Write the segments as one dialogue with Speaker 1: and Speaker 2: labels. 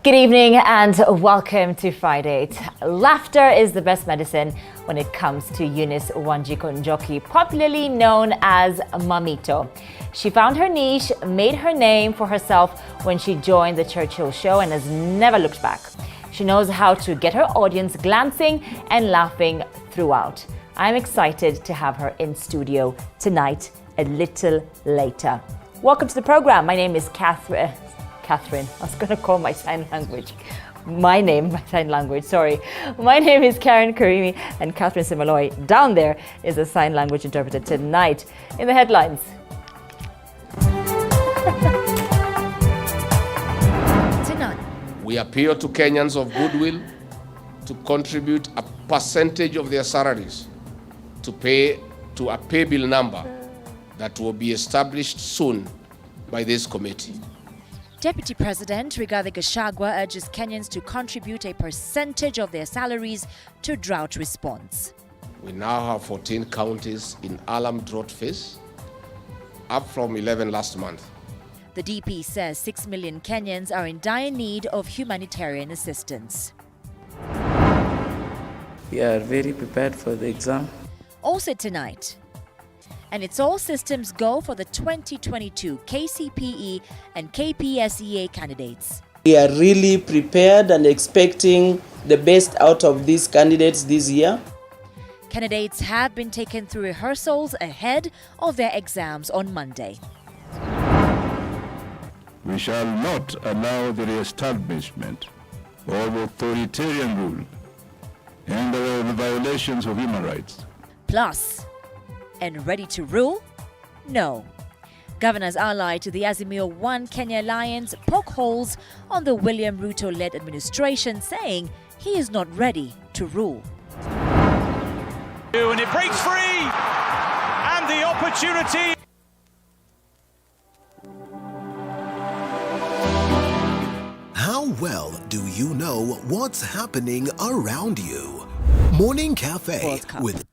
Speaker 1: Good evening and welcome to Friday. Laughter is the best medicine when it comes to Eunice Wanjiru, popularly known as Mamito. She found her niche, made her name for herself when she joined the Churchill Show and has never looked back. She knows how to get her audience glancing and laughing throughout. I'm excited to have her in studio tonight a little later. Welcome to the program. My name is Catherine. I was going to call my sign language. My name is Karen Karimi, and Catherine Simaloi down there is a sign language interpreter tonight. In the headlines. Tonight.
Speaker 2: We appeal to Kenyans of goodwill to contribute a percentage of their salaries to pay to a pay bill number that will be established soon by this committee.
Speaker 1: Deputy President Rigathi Gachagua urges Kenyans to contribute a percentage of their salaries to drought response.
Speaker 2: We now have 14 counties in alarm drought phase, up from 11 last month.
Speaker 1: The DP says 6 million Kenyans are in dire need of humanitarian assistance.
Speaker 3: We are very prepared for the exam.
Speaker 1: Also tonight. And it's all systems go for the 2022 KCPE and KPSEA candidates.
Speaker 4: We are really prepared and expecting the best out of these candidates this year.
Speaker 1: Candidates have been taken through rehearsals ahead of their exams on Monday.
Speaker 5: We shall not allow the re-establishment of authoritarian rule and the violations of human rights.
Speaker 1: Plus, and ready to rule? No. Governors allied to the Azimio One Kenya Alliance poke holes on the William Ruto-led administration, saying he is not ready to rule.
Speaker 6: And it breaks free, and the opportunity.
Speaker 7: How well do you know what's happening around you? Morning Cafe with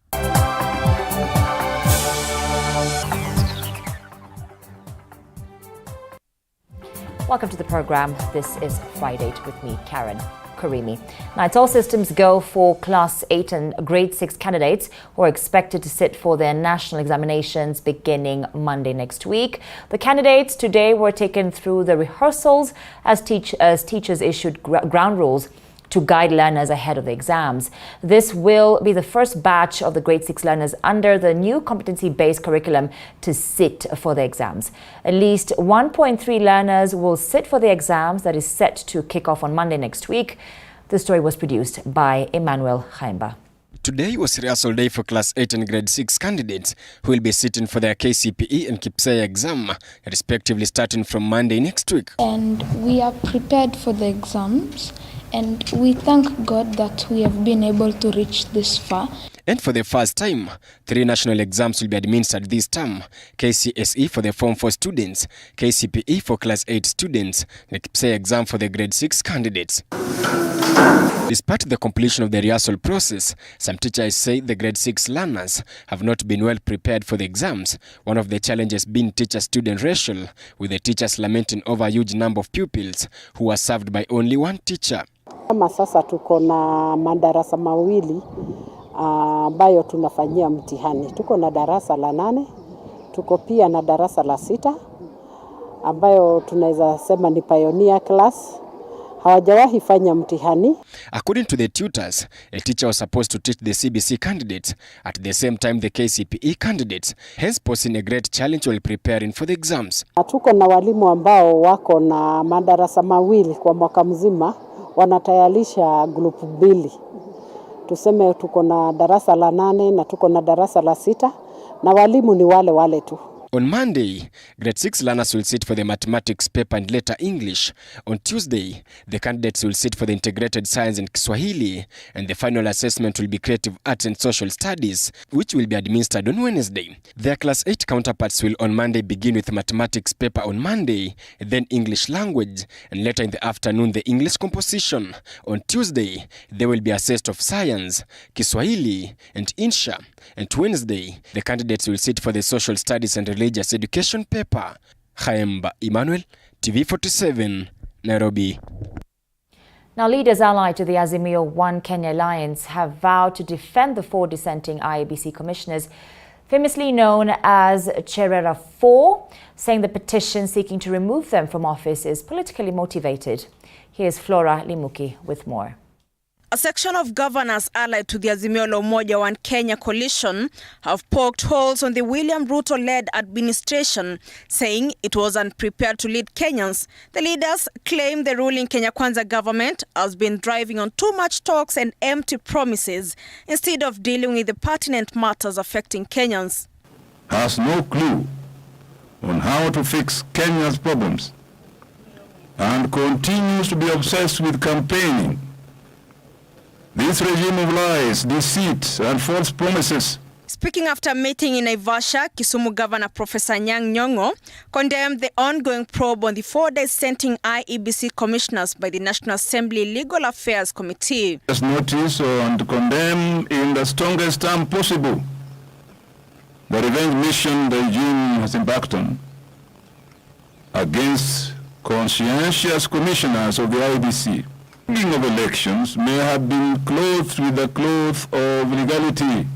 Speaker 1: Welcome to the program. This is Friday with me, Karen Karimi. Now, it's all systems go for Class 8 and Grade 6 candidates who are expected to sit for their national examinations beginning Monday next week. The candidates today were taken through the rehearsals as teachers issued ground rules to guide learners ahead of the exams. This will be the first batch of the Grade 6 learners under the new competency-based curriculum to sit for the exams. At least 1.3 learners will sit for the exams that is set to kick off on Monday next week. The story was produced by Emmanuel Chaimba.
Speaker 8: Today was rehearsal day for Class 8 and Grade 6 candidates who will be sitting for their KCPE and KPSEA exam, respectively starting from Monday next week.
Speaker 9: And we are prepared for the exams. And we thank God that we have been able to reach this far.
Speaker 8: And for the first time, 3 national exams will be administered this term. KCSE for the Form 4 students, KCPE for Class 8 students, and the KPSEA exam for the Grade 6 candidates. Despite the completion of the rehearsal process, some teachers say the Grade 6 learners have not been well prepared for the exams. One of the challenges being teacher-student ratio, with the teachers lamenting over a huge number of pupils who are served by only one teacher.
Speaker 10: Kama sasa tuko na madarasa mawili ambayo tunafanyia mtihani. Tuko na darasa la 8, tuko pia na darasa la 6 ambayo tunaweza sema ni pioneer class. Hawajawahi fanya mtihani.
Speaker 8: According to the tutors, a teacher was supposed to teach the CBC candidates at the same time the KCPE candidates, hence posing a great challenge while preparing for the exams.
Speaker 10: Tuko na walimu ambao wako na madarasa mawili kwa mwaka mzima, wanatayarisha group 2. Tuseme tuko na darasa la 8 na tuko na darasa la 6 na walimu ni wale tu.
Speaker 8: On Monday, Grade 6 learners will sit for the mathematics paper and later English. On Tuesday, the candidates will sit for the integrated science and Kiswahili, and the final assessment will be creative arts and social studies, which will be administered on Wednesday. Their Class 8 counterparts will on Monday begin with mathematics paper on Monday, then English language, and later in the afternoon the English composition. On Tuesday, they will be assessed of science, Kiswahili, and Insha. And Wednesday, the candidates will sit for the social studies and religious education paper. Chaimba Emmanuel, TV47, Nairobi.
Speaker 1: Now, leaders allied to the Azimio One Kenya Alliance have vowed to defend the 4 dissenting IEBC commissioners, famously known as Cholera 4, saying the petition seeking to remove them from office is politically motivated. Here's Flora Limuki with more.
Speaker 11: A section of governors allied to the Azimio la Umoja One Kenya coalition have poked holes on the William Ruto-led administration, saying it was unprepared to lead Kenyans. The leaders claim the ruling Kenya Kwanza government has been driving on too much talks and empty promises instead of dealing with the pertinent matters affecting Kenyans.
Speaker 5: Has no clue on how to fix Kenya's problems and continues to be obsessed with campaigning. This regime of lies, deceit, and false promises.
Speaker 11: Speaking after a meeting in Naivasha, Kisumu Governor Professor Anyang' Nyong'o condemned the ongoing probe on the 4 dissenting IEBC commissioners by the National Assembly Legal Affairs Committee.
Speaker 5: Just notice and condemn in the strongest term possible the revenge mission the regime has embarked on against conscientious commissioners of the IEBC. Of elections may have been clothed with the cloth of legality,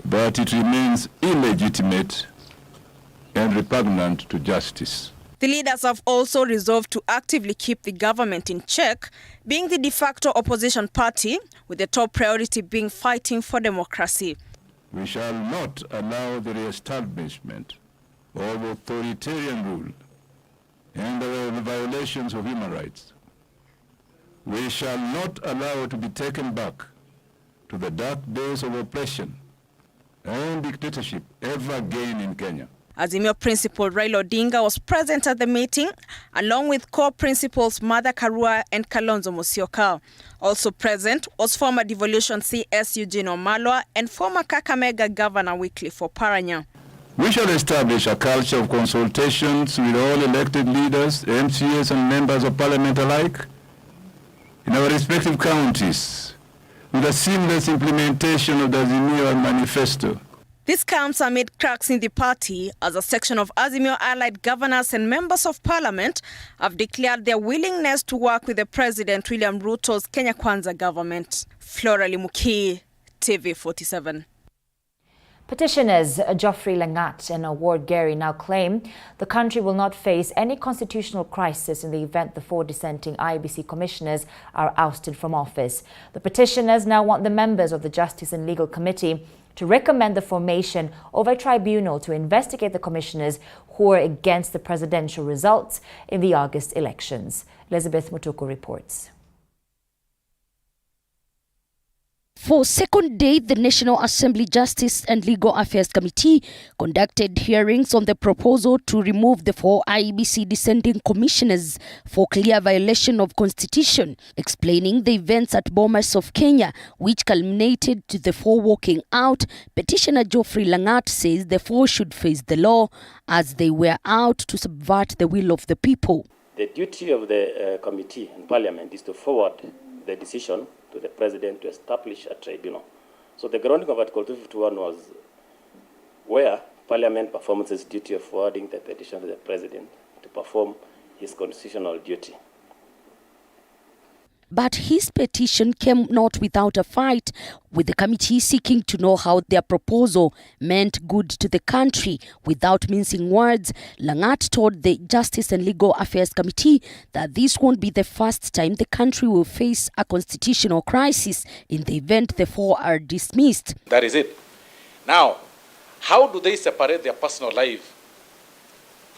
Speaker 5: but it remains illegitimate and repugnant to justice.
Speaker 11: The leaders have also resolved to actively keep the government in check, being the de facto opposition party, with the top priority being fighting for democracy.
Speaker 5: We shall not allow the re-establishment of authoritarian rule and the violations of human rights. We shall not allow it to be taken back to the dark days of oppression and dictatorship ever again in Kenya.
Speaker 11: Azimio Principal Raila Odinga was present at the meeting, along with co-principals Martha Karua and Kalonzo Musyoka. Also present was former devolution CS Eugene Wamalwa and former Kakamega Governor Wycliffe Oparanya.
Speaker 5: We shall establish a culture of consultations with all elected leaders, MCAs and members of parliament alike, in our respective counties, with a seamless implementation of the Azimio Manifesto.
Speaker 11: This comes amid cracks in the party as a section of Azimio allied governors and members of parliament have declared their willingness to work with the President William Ruto's Kenya Kwanza government. Flora Limuki, TV 47.
Speaker 1: Petitioners Geoffrey Langat and Award Gary now claim the country will not face any constitutional crisis in the event the 4 dissenting IEBC commissioners are ousted from office. The petitioners now want the members of the Justice and Legal Committee to recommend the formation of a tribunal to investigate the commissioners who are against the presidential results in the August elections. Elizabeth Mutuku reports.
Speaker 12: For second day, the National Assembly Justice and Legal Affairs Committee conducted hearings on the proposal to remove the 4 IEBC dissenting commissioners for clear violation of Constitution, explaining the events at Bomas of Kenya, which culminated to the 4 walking out. Petitioner Geoffrey Langat says the 4 should face the law as they were out to subvert the will of the people.
Speaker 13: The duty of the committee in Parliament is to forward the decision to the President to establish a tribunal. So the grounding of Article 251 was where Parliament performs its duty of forwarding the petition to the President to perform his constitutional duty.
Speaker 12: But his petition came not without a fight, with the committee seeking to know how their proposal meant good to the country. Without mincing words, Langat told the Justice and Legal Affairs Committee that this won't be the first time the country will face a constitutional crisis in the event the 4 are dismissed.
Speaker 14: That is it. Now, how do they separate their personal life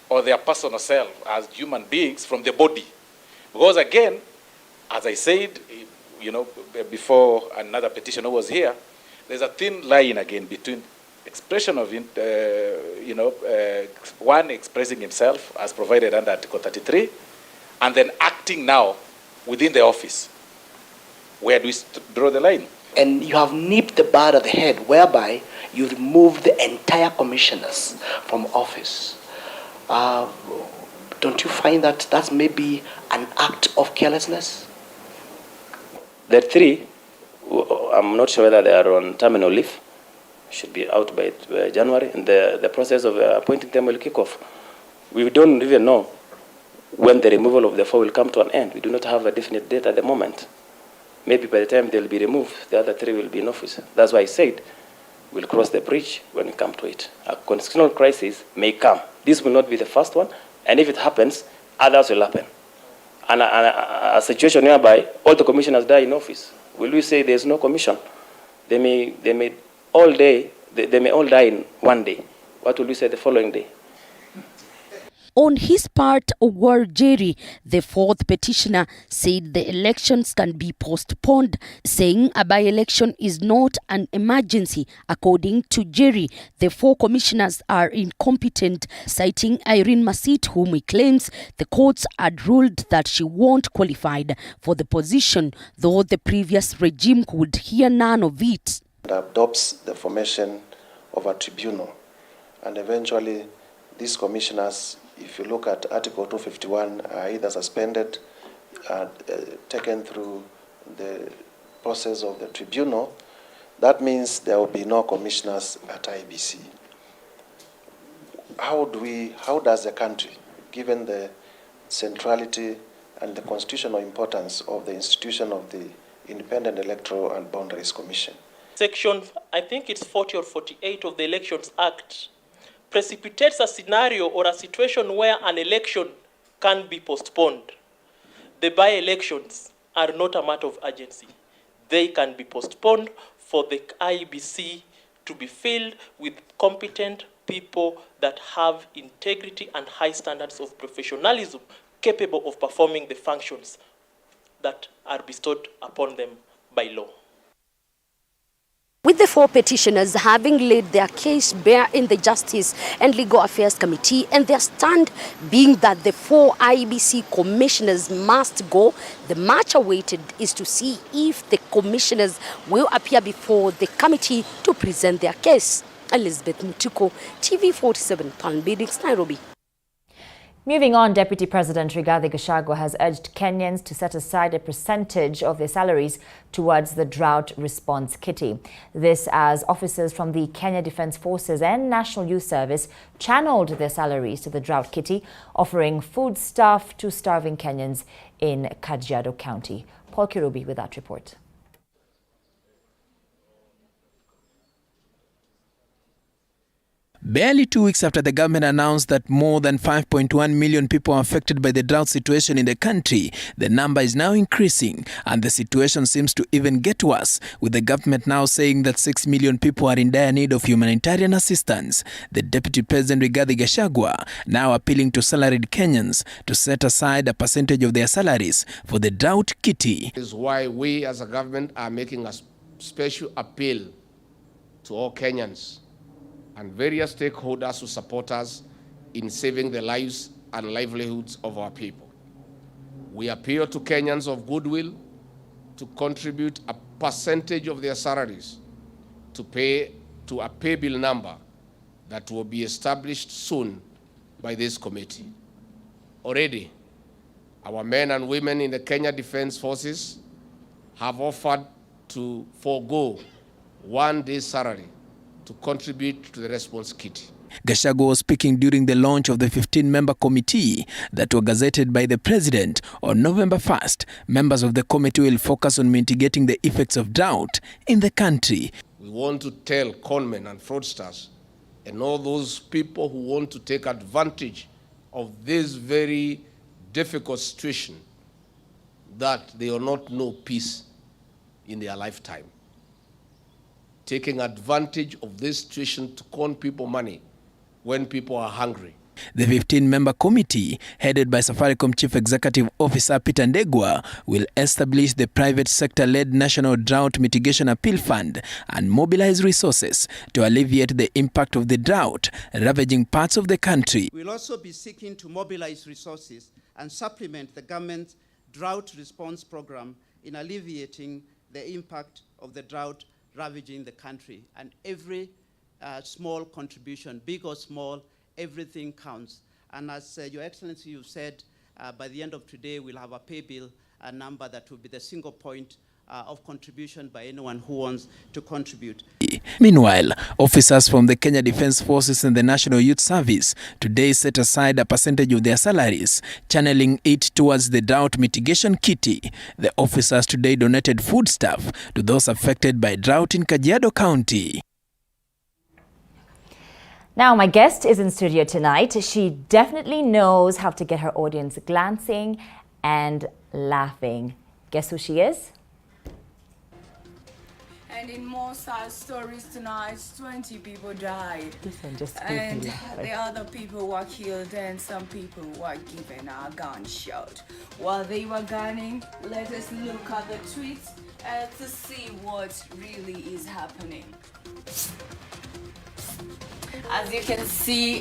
Speaker 14: or their personal self as human beings from the body? Because again, as I said, before another petitioner was here, there's a thin line again between expression of, one expressing himself as provided under Article 33, and then acting now within the office. Where do we draw the line?
Speaker 15: And you have nipped the bud at the head, whereby you remove the entire commissioners from office. Don't you find that that's maybe an act of carelessness?
Speaker 13: The 3, I'm not sure whether they are on terminal leave, should be out by January, and the process of appointing them will kick off. We don't even know when the removal of the 4 will come to an end. We do not have a definite date at the moment. Maybe by the time they'll be removed, the other 3 will be in office. That's why I said we'll cross the bridge when we come to it. A constitutional crisis may come. This will not be the first one, and if it happens, others will happen. And a situation whereby all the commissioners die in office. Will we say there's no commission? They may all day. They may all die in one day. What will we say the following day?
Speaker 12: On his part, Owar Jerry, the fourth petitioner, said the elections can be postponed, saying a by-election is not an emergency. According to Jerry, the 4 commissioners are incompetent, citing Irene Masit, whom he claims the courts had ruled that she won't qualified for the position, though the previous regime would hear none of it.
Speaker 16: Adopts the formation of a tribunal, and eventually these commissioners, if you look at Article 251, are either suspended, taken through the process of the tribunal. That means there will be no commissioners at IEBC. How does the country, given the centrality and the constitutional importance of the institution of the Independent Electoral and Boundaries Commission?
Speaker 17: Section, I think it's 40 or 48 of the Elections Act, precipitates a scenario or a situation where an election can be postponed. The by-elections are not a matter of urgency. They can be postponed for the IEBC to be filled with competent people that have integrity and high standards of professionalism, capable of performing the functions that are bestowed upon them by law.
Speaker 12: With the 4 petitioners having laid their case bare in the Justice and Legal Affairs Committee, and their stand being that the 4 IEBC commissioners must go, the much awaited is to see if the commissioners will appear before the committee to present their case. Elizabeth Mtuko, TV47, Palm Beach, Nairobi.
Speaker 1: Moving on, Deputy President Rigathi Gachagua has urged Kenyans to set aside a percentage of their salaries towards the drought response kitty. This as officers from the Kenya Defence Forces and National Youth Service channeled their salaries to the drought kitty, offering foodstuff to starving Kenyans in Kajiado County. Paul Kirubi with that report.
Speaker 18: Barely 2 weeks after the government announced that more than 5.1 million people are affected by the drought situation in the country, the number is now increasing, and the situation seems to even get worse, with the government now saying that 6 million people are in dire need of humanitarian assistance. The Deputy President Rigathi Gachagua now appealing to salaried Kenyans to set aside a percentage of their salaries for the drought kitty.
Speaker 2: This is why we as a government are making a special appeal to all Kenyans and various stakeholders who support us in saving the lives and livelihoods of our people. We appeal to Kenyans of goodwill to contribute a percentage of their salaries to pay to a pay bill number that will be established soon by this committee. Already, our men and women in the Kenya Defence Forces have offered to forego 1 day's salary to contribute to the response kitty.
Speaker 18: Gachagua was speaking during the launch of the 15-member committee that were gazetted by the president on November 1st. Members of the committee will focus on mitigating the effects of drought in the country.
Speaker 2: We want to tell conmen and fraudsters and all those people who want to take advantage of this very difficult situation that they will not know peace in their lifetime. Taking advantage of this situation to con people money when people are hungry.
Speaker 18: The 15-member committee, headed by Safaricom Chief Executive Officer Peter Ndegwa, will establish the private sector-led National Drought Mitigation Appeal Fund and mobilize resources to alleviate the impact of the drought ravaging parts of the country.
Speaker 19: We'll also be seeking to mobilize resources and supplement the government's drought response program in alleviating the impact of the drought ravaging the country. And every small contribution, big or small, everything counts. And as Your Excellency, you said, by the end of today, we'll have a pay bill number that will be the single point of contribution by anyone who wants to contribute.
Speaker 18: Meanwhile, officers from the Kenya Defence Forces and the National Youth Service today set aside a percentage of their salaries, channeling it towards the drought mitigation kitty. The officers today donated foodstuff to those affected by drought in Kajiado County.
Speaker 1: Now, my guest is in studio tonight. She definitely knows how to get her audience glancing and laughing. Guess who she is?
Speaker 20: And in more sad stories tonight, 20 people died.
Speaker 1: And
Speaker 20: the other people were killed and some people were given a gunshot. While they were gunning, let us look at the tweets to see what really is happening. As you can see,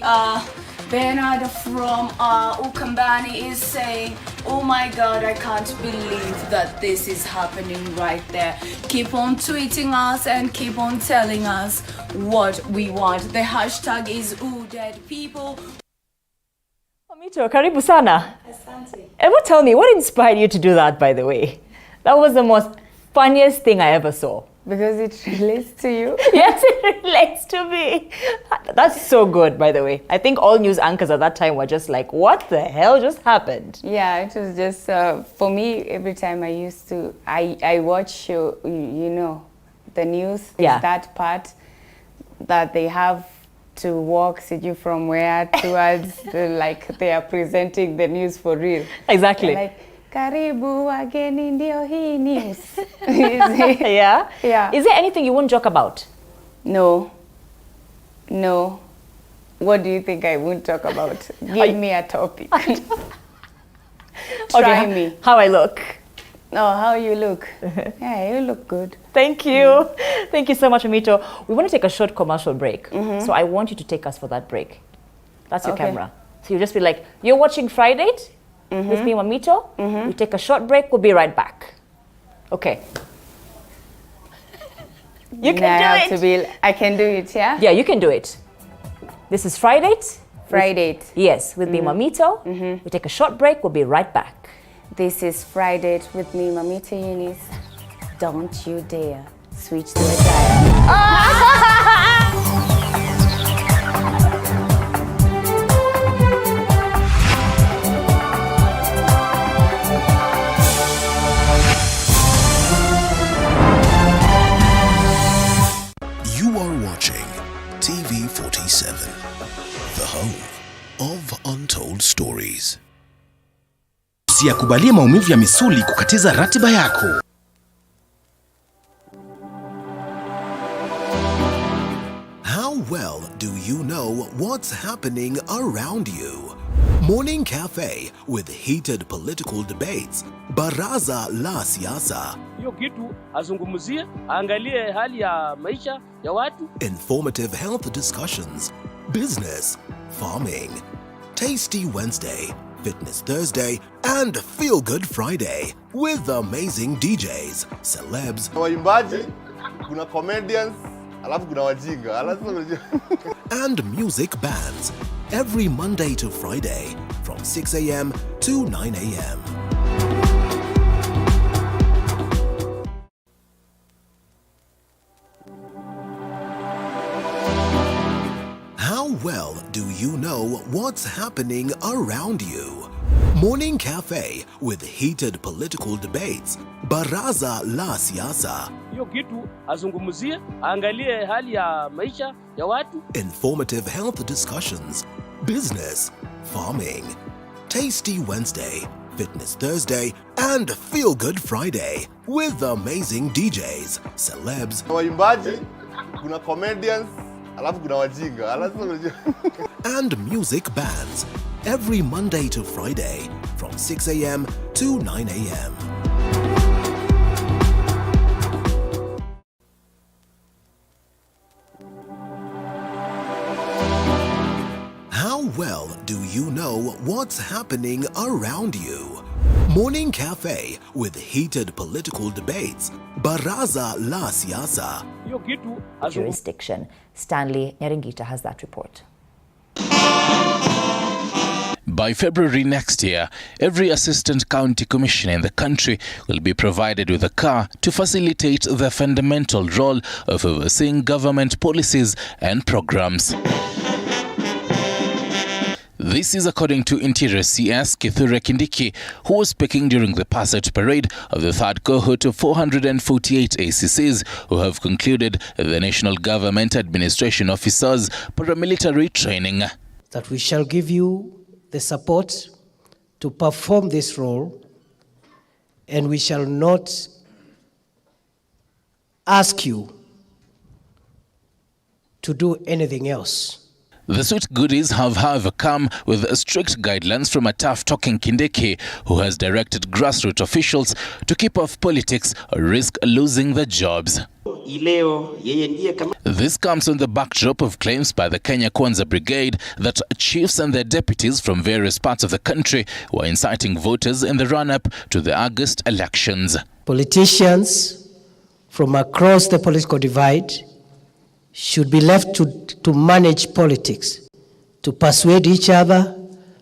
Speaker 20: Bernard from Ukambani is saying, oh my God, I can't believe that this is happening right there. Keep on tweeting us and keep on telling us what we want. The hashtag is #WhoDeadPeople.
Speaker 1: Mamito, karibu sana.
Speaker 20: Asante.
Speaker 1: Ever tell me, what inspired you to do that, by the way? That was the most funniest thing I ever saw.
Speaker 20: Because it relates to you?
Speaker 1: Yes, it relates to me. That's so good, by the way. I think all news anchors at that time were just like, what the hell just happened?
Speaker 20: Yeah, it was just, for me, every time I watch, you know, the news, that part that they have to walk from where towards, like they are presenting the news for real.
Speaker 1: Exactly.
Speaker 20: Like, karibu wageni ndio hii news.
Speaker 1: Yeah?
Speaker 20: Yeah.
Speaker 1: Is there anything you won't joke about?
Speaker 20: No. What do you think I won't talk about? Give me a topic. Try me.
Speaker 1: How I look.
Speaker 20: Oh, how you look. Yeah, you look good.
Speaker 1: Thank you. Thank you so much, Amito. We want to take a short commercial break. So I want you to take us for that break. That's your camera. So you just be like, you're watching Friday with me, Mamito. We take a short break. We'll be right back. Okay. You can do it.
Speaker 20: I can do it, yeah?
Speaker 1: Yeah, you can do it. This is Friday.
Speaker 20: Friday.
Speaker 1: Yes, with me, Mamito. We take a short break. We'll be right back.
Speaker 20: This is Friday with me, Mamito Eunice. Don't you dare switch to a dial.
Speaker 7: You are watching TV 47, the home of untold stories.
Speaker 21: Usiyakubalie maumivu ya misuli kukatiza ratiba yako.
Speaker 7: How well do you know what's happening around you? Morning Cafe with heated political debates. Baraza la Siasa.
Speaker 22: Hiyo kitu azungumzie, angalie hali ya maisha ya watu.
Speaker 7: Informative health discussions. Business, farming. Tasty Wednesday, Fitness Thursday, and Feel Good Friday with amazing DJs, celebs,
Speaker 23: waimbaji, kuna comedians, alafu kuna wajinga,
Speaker 7: and music bands every Monday to Friday from 6 a.m. to 9 a.m. How well do you know what's happening around you? Morning Cafe with heated political debates. Baraza la Siasa.
Speaker 22: Hiyo kitu azungumzie, angalie hali ya maisha ya watu.
Speaker 7: Informative health discussions. Business, farming. Tasty Wednesday, Fitness Thursday, and Feel Good Friday with amazing DJs, celebs,
Speaker 23: waimbaji, kuna comedians, alafu kuna wajinga,
Speaker 7: and music bands every Monday to Friday from 6 a.m. to 9 a.m. How well do you know what's happening around you? Morning Cafe with heated political debates. Baraza la Siasa.
Speaker 1: Jurisdiction. Stanley Nyaringita has that report.
Speaker 3: By February next year, every assistant county commissioner in the country will be provided with a car to facilitate the fundamental role of overseeing government policies and programs. This is according to Interior CS Kithure Kindiki, who was speaking during the passage parade of the third cohort of 448 ACCs who have concluded the National Government Administration Officers paramilitary training.
Speaker 4: That we shall give you the support to perform this role, and we shall not ask you to do anything else.
Speaker 3: The sweet goodies have, however, come with strict guidelines from a tough-talking Kindiki, who has directed grassroots officials to keep off politics or risk losing their jobs. This comes on the backdrop of claims by the Kenya Kwanza Brigade that chiefs and their deputies from various parts of the country were inciting voters in the run-up to the August elections.
Speaker 4: Politicians from across the political divide should be left to manage politics, to persuade each other,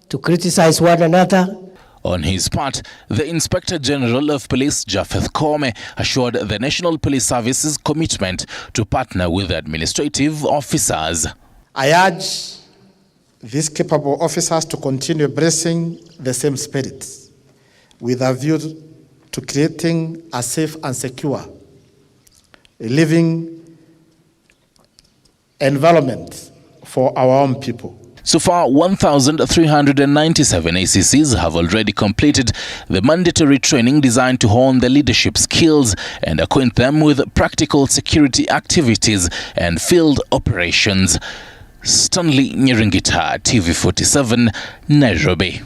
Speaker 4: to criticize one another.
Speaker 3: On his part, the Inspector General of Police, Japheth Koome, assured the National Police Service's commitment to partner with administrative officers.
Speaker 6: I urge these capable officers to continue embracing the same spirit with a view to creating a safe and secure living environment for our own people.
Speaker 3: So far, 1,397 ACCs have already completed the mandatory training designed to hone their leadership skills and acquaint them with practical security activities and field operations. Stanley Nyiringita, TV47, Nairobi.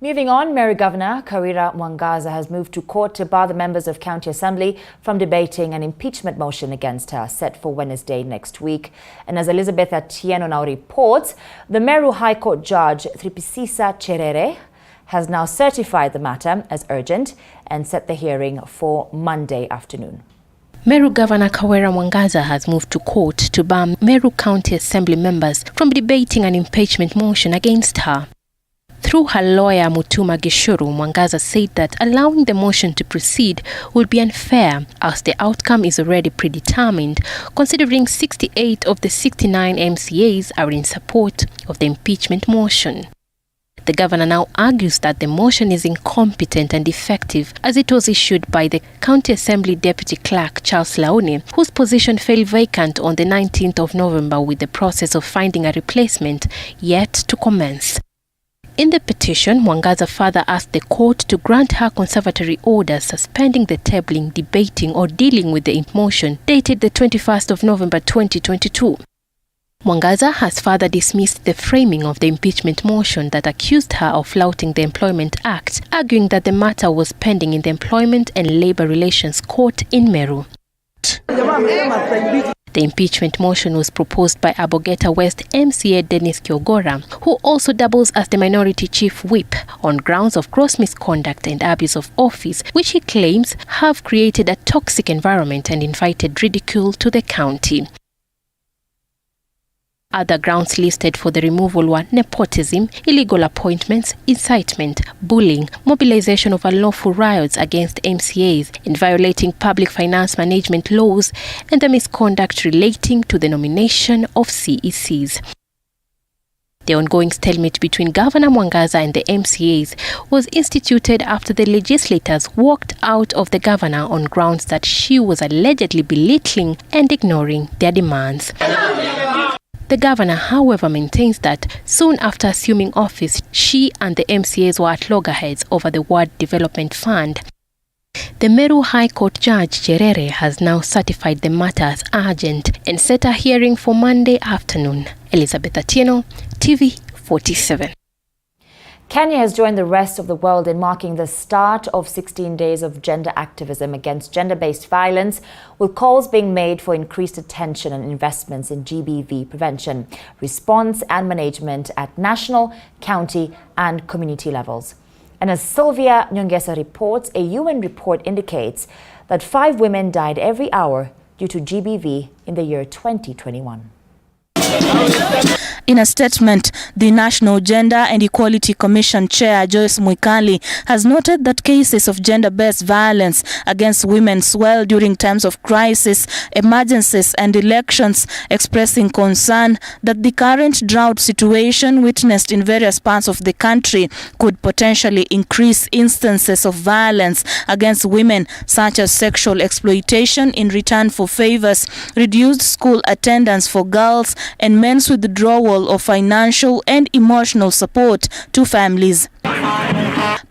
Speaker 1: Moving on, Meru Governor Cholera Mwangaza has moved to court to bar the members of County Assembly from debating an impeachment motion against her, set for Wednesday next week. And as Elizabeth Atieno now reports, the Meru High Court Judge Thripisisa Cherere has now certified the matter as urgent and set the hearing for Monday afternoon.
Speaker 24: Meru Governor Cholera Mwangaza has moved to court to bar Meru County Assembly members from debating an impeachment motion against her. Through her lawyer Mutuma Gishuru, Mwangaza said that allowing the motion to proceed would be unfair as the outcome is already predetermined, considering 68 of the 69 MCAs are in support of the impeachment motion. The governor now argues that the motion is incompetent and defective as it was issued by the County Assembly Deputy Clerk Charles Laone, whose position fell vacant on the 19th of November with the process of finding a replacement yet to commence. In the petition, Mwangaza further asked the court to grant her conservatory orders suspending the tabling, debating or dealing with the motion dated the 21st of November 2022. Mwangaza has further dismissed the framing of the impeachment motion that accused her of flouting the Employment Act, arguing that the matter was pending in the Employment and Labour Relations Court in Meru. The impeachment motion was proposed by Abogeta West MCA Dennis Kiogora, who also doubles as the minority chief whip, on grounds of gross misconduct and abuse of office, which he claims have created a toxic environment and invited ridicule to the county. Other grounds listed for the removal were nepotism, illegal appointments, incitement, bullying, mobilization of unlawful riots against MCAs, and violating public finance management laws, and the misconduct relating to the nomination of CECs. The ongoing stalemate between Governor Mwangaza and the MCAs was instituted after the legislators walked out of the governor on grounds that she was allegedly belittling and ignoring their demands. The governor, however, maintains that soon after assuming office, she and the MCAs were at loggerheads over the Ward Development Fund. The Meru High Court Judge Cherere has now certified the matter as urgent and set a hearing for Monday afternoon. Elizabeth Atieno, TV47.
Speaker 1: Kenya has joined the rest of the world in marking the start of 16 days of gender activism against gender-based violence, with calls being made for increased attention and investments in GBV prevention, response and management at national, county and community levels. And as Sylvia Nyongesa reports, a UN report indicates that 5 women died every hour due to GBV in the year 2021.
Speaker 5: In a statement, the National Gender and Equality Commission Chair Joyce Mwikali has noted that cases of gender-based violence against women swell during times of crisis, emergencies and elections, expressing concern that the current drought situation witnessed in various parts of the country could potentially increase instances of violence against women, such as sexual exploitation in return for favors, reduced school attendance for girls, and men's withdrawal of financial and emotional support to families.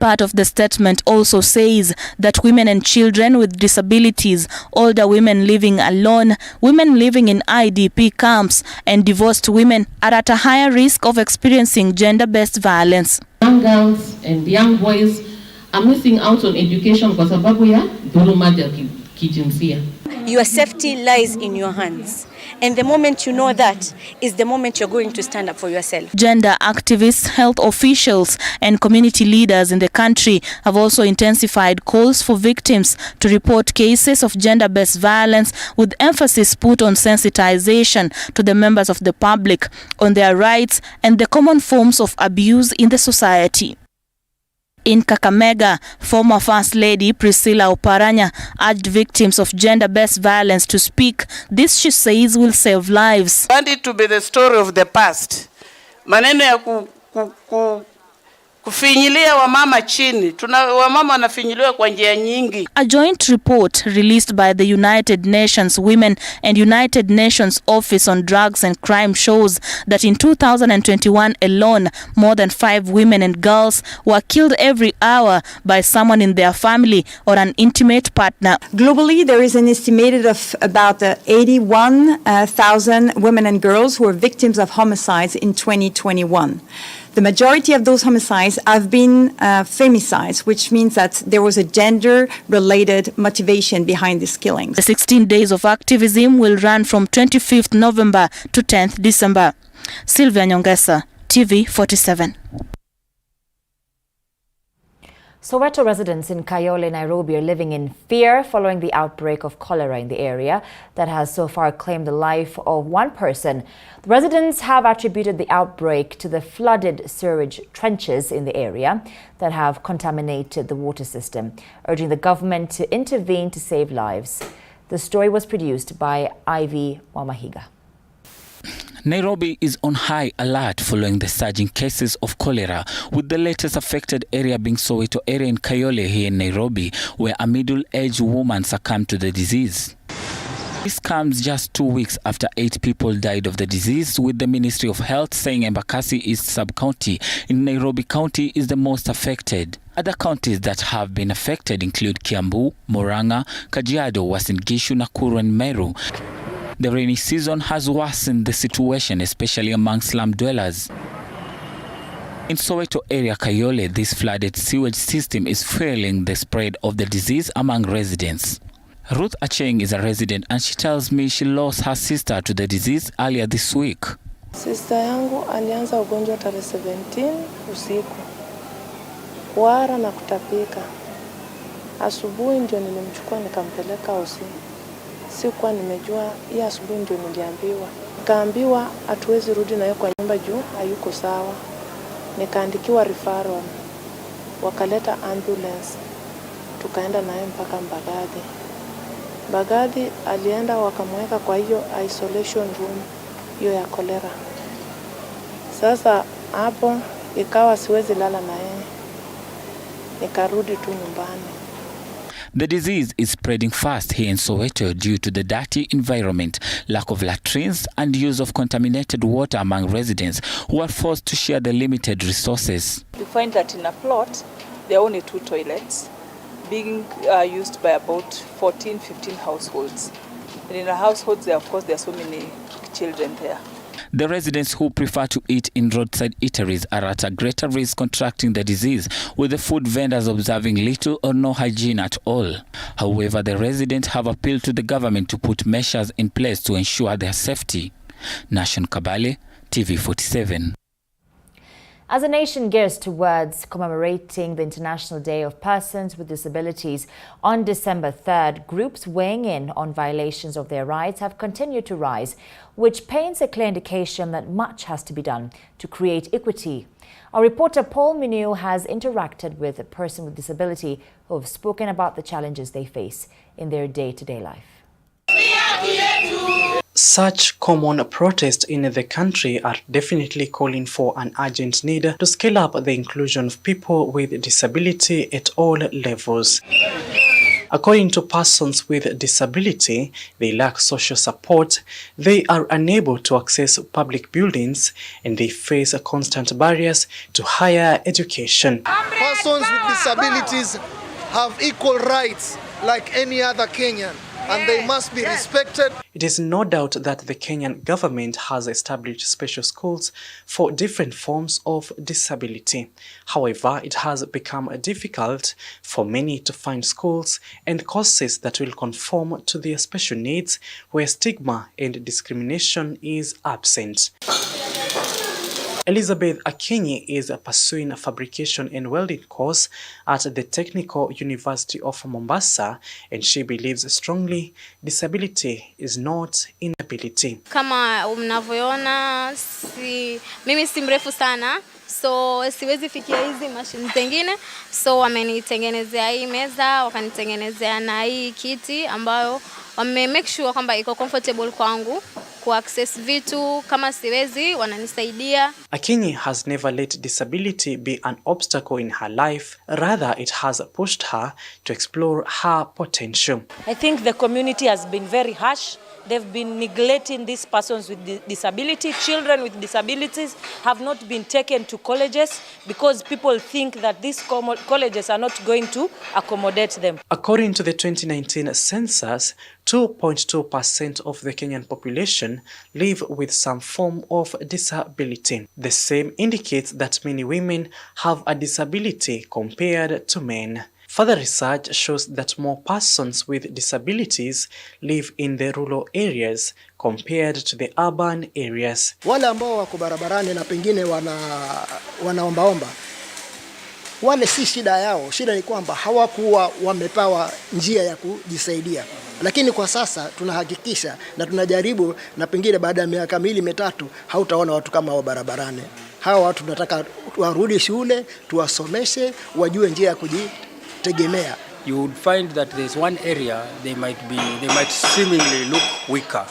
Speaker 5: Part of the statement also says that women and children with disabilities, older women living alone, women living in IDP camps, and divorced women are at a higher risk of experiencing gender-based violence.
Speaker 8: Young girls and young boys are missing out on education kwa sababu ya dhuluma ya kijinsia.
Speaker 9: Your safety lies in your hands. And the moment you know that is the moment you're going to stand up for yourself.
Speaker 5: Gender activists, health officials, and community leaders in the country have also intensified calls for victims to report cases of gender-based violence, with emphasis put on sensitization to the members of the public on their rights and the common forms of abuse in the society. In Kakamega, former First Lady Priscilla Oparanya urged victims of gender-based violence to speak. This, she says, will save lives.
Speaker 10: I want it to be the story of the past. Maneno ya kufinyilia wamama chini. Wamama wanafinyiliwa kwa njia nyingi.
Speaker 5: A joint report released by the United Nations Women and United Nations Office on Drugs and Crime shows that in 2021 alone, more than 5 women and girls were killed every hour by someone in their family or an intimate partner.
Speaker 25: Globally, there is an estimated of about 81,000 women and girls who were victims of homicides in 2021. The majority of those homicides have been femicides, which means that there was a gender-related motivation behind these killings.
Speaker 5: The 16 days of activism will run from 25th November to 10th December. Sylvia Nyongesa, TV 47.
Speaker 1: Soweto residents in Kayole, Nairobi are living in fear following the outbreak of cholera in the area that has so far claimed the life of one person. The residents have attributed the outbreak to the flooded sewage trenches in the area that have contaminated the water system, urging the government to intervene to save lives. The story was produced by Ivy Wamahiga.
Speaker 3: Nairobi is on high alert following the surging cases of cholera, with the latest affected area being Soweto area in Kayole here in Nairobi, where a middle-aged woman succumbed to the disease. This comes just 2 weeks after 8 people died of the disease, with the Ministry of Health saying Embakasi East Sub-County in Nairobi County is the most affected. Other counties that have been affected include Kiambu, Murang'a, Kajiado, Uasin Gishu, Nakuru and Meru. The rainy season has worsened the situation, especially among slum dwellers. In Soweto area Kayole, this flooded sewage system is fueling the spread of the disease among residents. Ruth Acheng is a resident and she tells me she lost her sister to the disease earlier this week.
Speaker 26: Sister yangu alianza ugonjwa tarehe 17 usiku. Kuhara na kutapika. Asubuhi ndio nilimchukua nikampeleka usiku. Sikuwa nimejua, hii asubuhi ndio niliambiwa. Nikaambiwa hatuwezi rudi naye kwa nyumba juu hayuko sawa. Nikaandikiwa referral. Wakaleta ambulance. Tukaenda naye mpaka Mbagathi. Mbagathi alienda wakamweka kwa hiyo isolation room hiyo ya cholera. Sasa hapo ikawa siwezi lala na yeye. Nikarudi tu nyumbani.
Speaker 3: The disease is spreading fast here in Soweto due to the dirty environment, lack of latrines and use of contaminated water among residents who are forced to share the limited resources.
Speaker 27: You find that in a plot, there are only 2 toilets being used by about 14-15 households. And in a household, there are so many children there.
Speaker 3: The residents who prefer to eat in roadside eateries are at a greater risk contracting the disease, with the food vendors observing little or no hygiene at all. However, the residents have appealed to the government to put measures in place to ensure their safety. Nation Kabale, TV 47.
Speaker 1: As a nation gears towards commemorating the International Day of Persons with Disabilities on December 3rd, groups weighing in on violations of their rights have continued to rise, which paints a clear indication that much has to be done to create equity. Our reporter Paul Meru has interacted with a person with disability who have spoken about the challenges they face in their day-to-day life.
Speaker 11: Such common protests in the country are definitely calling for an urgent need to scale up the inclusion of people with disability at all levels. According to persons with disability, they lack social support, they are unable to access public buildings, and they face constant barriers to higher education.
Speaker 12: Persons with disabilities have equal rights like any other Kenyan, and they must be respected.
Speaker 11: It is no doubt that the Kenyan government has established special schools for different forms of disability. However, it has become difficult for many to find schools and courses that will conform to their special needs, where stigma and discrimination is absent. Elizabeth Akinyi is pursuing a fabrication and welding course at the Technical University of Mombasa, and she believes strongly disability is not inability.
Speaker 13: Kama mnavyoona, mimi si mrefu sana, so siwezi fikia hizi machine zingine, so wamenitengenezea hii meza, wakanitengenezea na hii kiti ambayo wame make sure kwamba iko comfortable kwangu. Access vitu kama siwezi wananisaidia.
Speaker 11: Akinyi has never let disability be an obstacle in her life. Rather, it has pushed her to explore her potential.
Speaker 14: I think the community has been very harsh. They've been neglecting these persons with disability. Children with disabilities have not been taken to colleges because people think that these colleges are not going to accommodate them.
Speaker 11: According to the 2019 census, 2.2% of the Kenyan population live with some form of disability. The same indicates that many women have a disability compared to men. Further research shows that more persons with disabilities live in the rural areas compared to the urban areas.
Speaker 12: Wale ambao wako barabarani na pengine wanaombaomba, wale si shida yao. Shida ni kwamba hawakuwa wamepawa njia ya kujisaidia. Lakini kwa sasa tunahakikisha na tunajaribu, na pengine baada ya miaka 2-3 hautaona watu kama hao barabarani. Hawa watu tunataka warudi shule, tuwasomeshe, wajue njia ya kujitegemea.
Speaker 15: You would find that there's one area they might seemingly look weaker,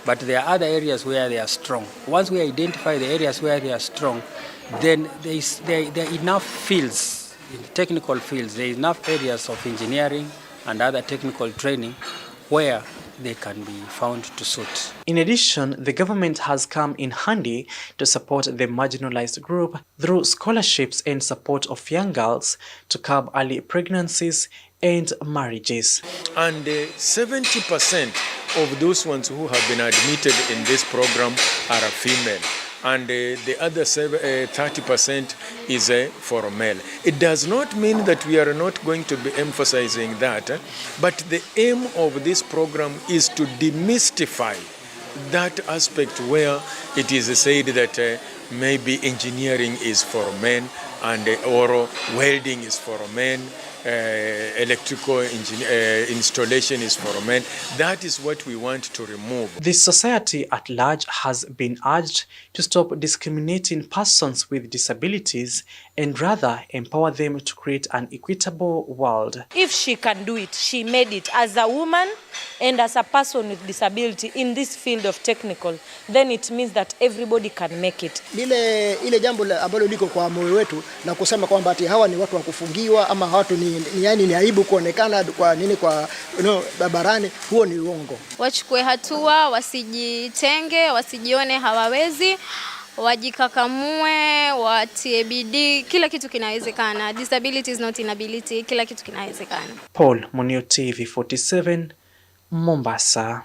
Speaker 15: but there are other areas where they are strong. Once we identify the areas where they are strong, then there are enough fields, in technical fields, there are enough areas of engineering and other technical training where they can be found to suit.
Speaker 11: In addition, the government has come in handy to support the marginalized group through scholarships and support of young girls to curb early pregnancies and marriages.
Speaker 16: And 70% of those ones who have been admitted in this program are female. And the other 30% is for male. It does not mean that we are not going to be emphasizing that, but the aim of this program is to demystify that aspect where it is said that maybe engineering is for men and or welding is for men, electrical installation is for men. That is what we want to remove.
Speaker 11: The society at large has been urged to stop discriminating persons with disabilities and rather empower them to create an equitable world.
Speaker 14: If she can do it, she made it as a woman and as a person with disability in this field of technical, then it means that everybody can make it.
Speaker 12: Ile jambo ambalo liko kwa moyo wetu na kusema kwamba ati hawa ni watu wa kufungiwa ama watu ni aibu kuonekana kwa nini kwa barabarani, huo ni uongo.
Speaker 13: Wachukue hatua, wasijitenge, wasijione hawawezi, wajikakamue, watie bidii, kila kitu kinawezekana. Disability is not inability, kila kitu kinawezekana.
Speaker 11: Paul Meru, TV47, Mombasa.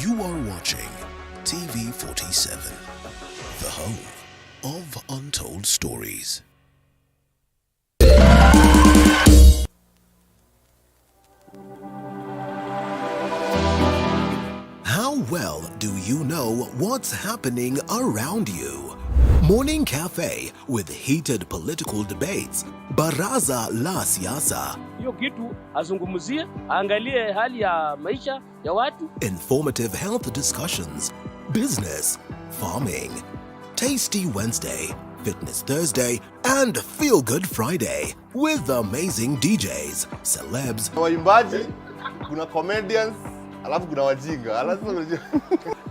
Speaker 7: You are watching TV47, the home of well do you know what's happening around you? Morning Cafe with heated political debates. Baraza la siasa.
Speaker 2: Hiyo kitu azungumzie, angalie hali ya maisha ya watu.
Speaker 7: Informative health discussions. Business, farming. Tasty Wednesday, Fitness Thursday, and Feel Good Friday with amazing DJs, celebs,
Speaker 23: waimbaji, kuna comedians, alafu kuna wajinga.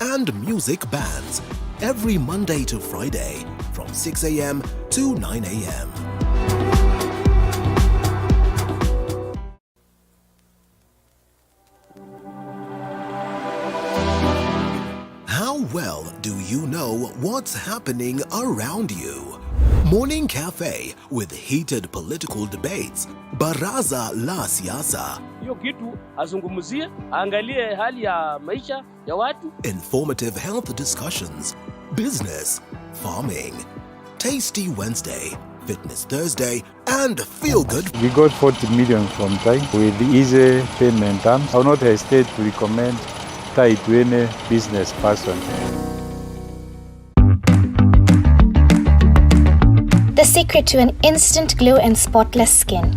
Speaker 7: and music bands every Monday to Friday from 6 a.m. to 9 a.m. How well do you know what's happening around you? Morning Cafe with heated political debates. Baraza la siasa.
Speaker 2: Hiyo kitu azungumzie, angalie hali ya maisha ya watu.
Speaker 7: Informative health discussions. Business, farming. Tasty Wednesday, Fitness Thursday, and Feel Good.
Speaker 17: We got 40 million from Thai with easy payment terms. I will not hesitate to recommend Thai to any business person.
Speaker 18: The secret to an instant glow and spotless skin.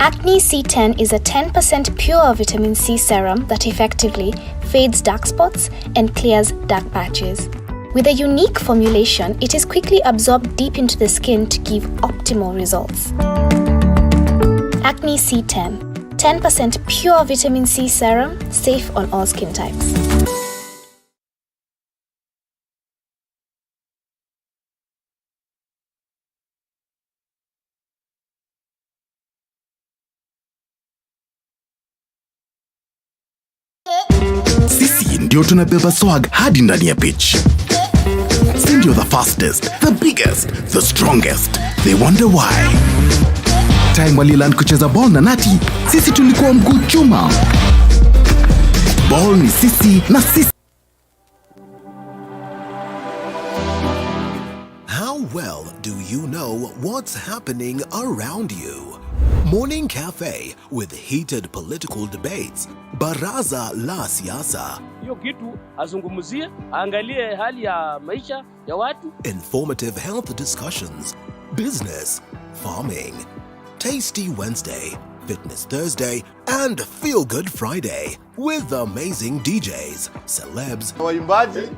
Speaker 18: Acne C10 is a 10% pure vitamin C serum that effectively fades dark spots and clears dark patches. With a unique formulation, it is quickly absorbed deep into the skin to give optimal results. Acne C10, 10% pure vitamin C serum, safe on all skin types.
Speaker 7: Sisi ndio tunabeba swag hadi ndani ya pitch. Sisi ndio the fastest, the biggest, the strongest. They wonder why. Time waliland kucheza ball na nati, sisi tulikuwa mguu chuma. Ball ni sisi na sisi. How well do you know what's happening around you? Morning Cafe with heated political debates. Baraza la siasa.
Speaker 2: Hiyo kitu azungumzie, angalie hali ya maisha ya watu.
Speaker 7: Informative health discussions. Business, farming. Tasty Wednesday, Fitness Thursday, and Feel Good Friday with amazing DJs, celebs,
Speaker 23: waimbaji,